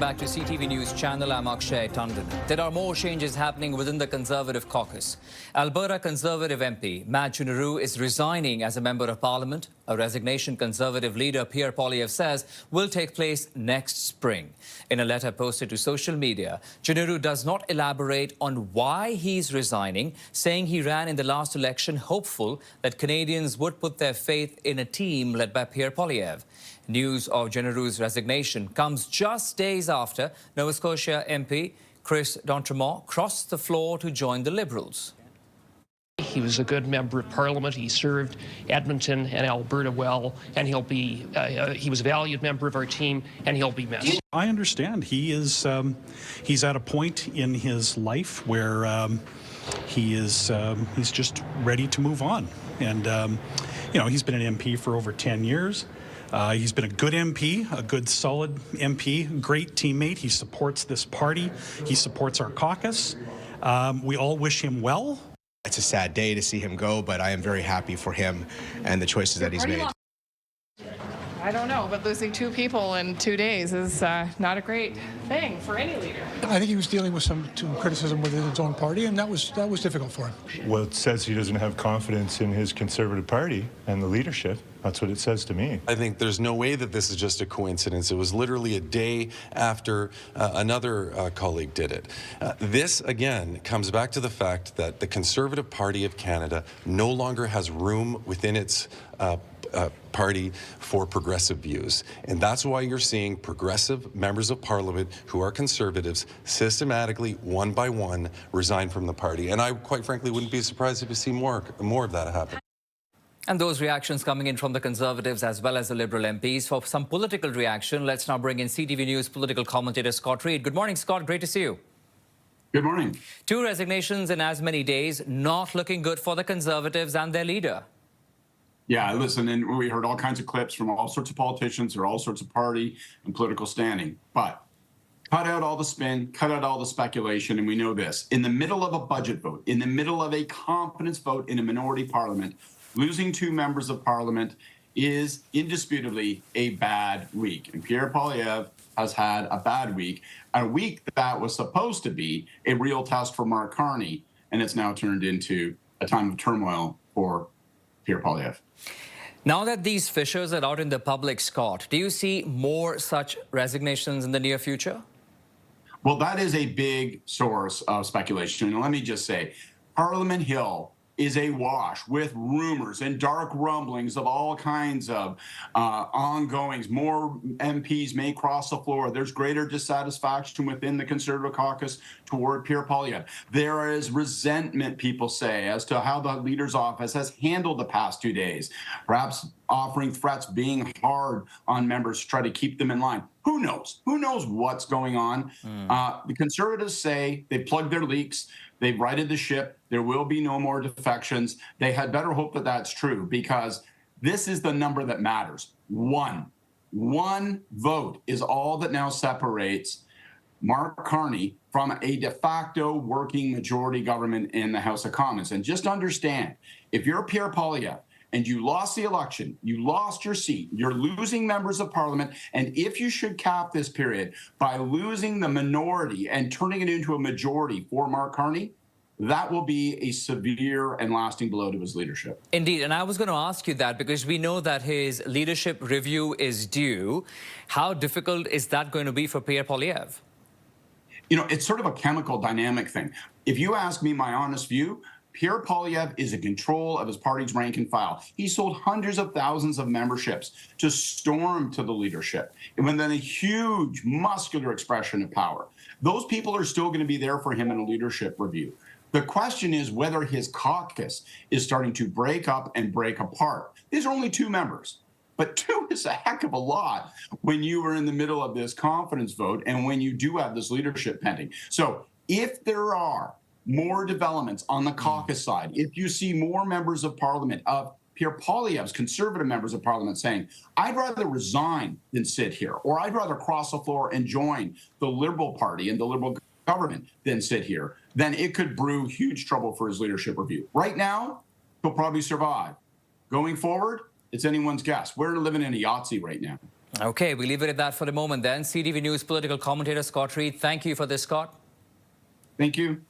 Welcome back to CTV News Channel. I'm Akshay Tandon. There are more changes happening within the Conservative caucus. Alberta Conservative MP Matt Junneru is resigning as a Member of Parliament. A resignation Conservative leader Pierre Poilievre says will take place next spring. In a letter posted to social media, Junneru does not elaborate on why he's resigning, saying he ran in the last election hopeful that Canadians would put their faith in a team led by Pierre Poilievre. News of Junneru's resignation comes just days after Nova Scotia MP Chris d'Entremont crossed the floor to join the Liberals. He was a good member of Parliament. He served Edmonton and Alberta well, and he was a valued member of our team, and he'll be missed. I understand he is he's at a point in his life where he's just ready to move on, and you know, he's been an MP for over 10 years. He's been a good MP, a good solid MP, great teammate. He supports this party. He supports our caucus. We all wish him well. It's a sad day to see him go, but I am very happy for him and the choices that he's made. I don't know, but losing two people in 2 days is not a great thing for any leader. I think he was dealing with some criticism within his own party, and that was difficult for him. Well, it says he doesn't have confidence in his Conservative Party and the leadership. That's what it says to me. I think there's no way that this is just a coincidence. It was literally a day after another colleague did it. This, again, comes back to the fact that the Conservative Party of Canada no longer has room within its party for progressive views. And that's why you're seeing progressive members of Parliament who are Conservatives systematically, one by one, resign from the party. And I, quite frankly, wouldn't be surprised if you see more of that happen. And those reactions coming in from the Conservatives as well as the Liberal MPs. For some political reaction, let's now bring in CTV News political commentator Scott Reid. Good morning, Scott. Great to see you. Good morning. Two resignations in as many days, not looking good for the Conservatives and their leader. Yeah, listen, and we heard all kinds of clips from all sorts of politicians or all sorts of party and political standing. But cut out all the spin, cut out all the speculation, and we know this. In the middle of a budget vote, in the middle of a confidence vote in a minority parliament, losing two members of parliament is indisputably a bad week. And Pierre Poilievre has had a bad week, a week that was supposed to be a real test for Mark Carney, and it's now turned into a time of turmoil for Pierre Poilievre. Now that these fissures are out in the public, Scott, do you see more such resignations in the near future? Well, that is a big source of speculation. And let me just say, Parliament Hill is awash with rumors and dark rumblings of all kinds of ongoings. More MPs may cross the floor. There's greater dissatisfaction within the Conservative caucus toward Pierre Poilievre. There is resentment, people say, as to how the leader's office has handled the past 2 days, perhaps offering threats, being hard on members to try to keep them in line. Who knows? Who knows what's going on? The Conservatives say they've plugged their leaks. They've righted the ship. There will be no more defections. They had better hope that that's true, because this is the number that matters. One vote is all that now separates Mark Carney from a de facto working majority government in the House of Commons. And just understand, if you're Pierre Poilievre and you lost the election, you lost your seat, you're losing members of parliament, and if you should cap this period by losing the minority and turning it into a majority for Mark Carney, that will be a severe and lasting blow to his leadership. Indeed, and I was going to ask you that because we know that his leadership review is due. How difficult is that going to be for Pierre Poilievre? You know, it's sort of a chemical dynamic thing. If you ask me my honest view, Pierre Poilievre is in control of his party's rank and file. He sold hundreds of thousands of memberships to storm to the leadership, and then a huge muscular expression of power. Those people are still going to be there for him in a leadership review. The question is whether his caucus is starting to break up and break apart. These are only two members, but two is a heck of a lot when you are in the middle of this confidence vote and when you do have this leadership pending. So if there are more developments on the caucus side, if you see more members of parliament, of Pierre Poilievre's Conservative members of parliament saying, I'd rather resign than sit here, or I'd rather cross the floor and join the Liberal Party and the Liberal government than sit here, then it could brew huge trouble for his leadership review. Right now, he'll probably survive. Going forward, it's anyone's guess. We're living in a Yahtzee right now. Okay, we leave it at that for the moment then. CTV News political commentator Scott Reid, thank you for this, Scott. Thank you.